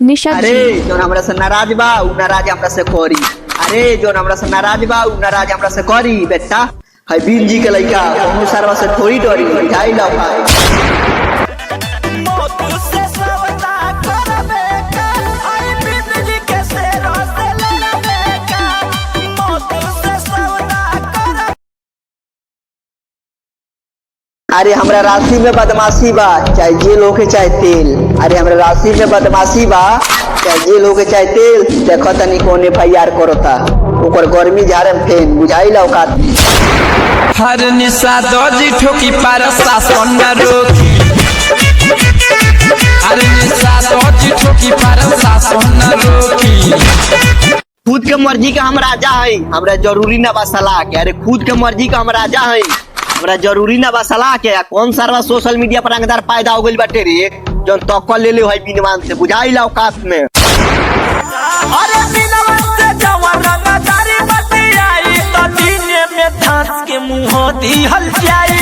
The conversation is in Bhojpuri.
निशा अरे जो हमरा से नाराज बा उ नाराज हमरा से करी। अरे जो हमरा से नाराज बा उ नाराज हमरा से करी। बेटा है बीन जी के लइका कोनो सरवा से थोड़ी डरी जाई ला भाई। अरे हमरा राशि में बदमाशी बा चाहे जेल होके चाहे तेल। अरे हमरा राशि में बदमाशी बा चाहे जेल होके चाहे तेल। देखो तनी कौन FIR करता ओकर गर्मी झारे में फेन बुझाई ला औकात। हर निशा दर्जी ठोकी पर शासन न रोकी। हर निशा दर्जी ठोकी पर शासन न रोकी। खुद के मर्जी का हम राजा है हमरा जरूरी ना बा सलाह के। अरे खुद के मर्जी का हम राजा है हमरा जरूरी ना बा सलाह के। कौन सरवा सोशल मीडिया पर अंगदार पैदा हो गइल बाटे रे जौन तक्कल ले ले है बिनवान से बुझाई ला औकात में। अरे बिनवान से जवान रंगदारी बतियाई तो दिने में धांस के मुंह दी हल जाई।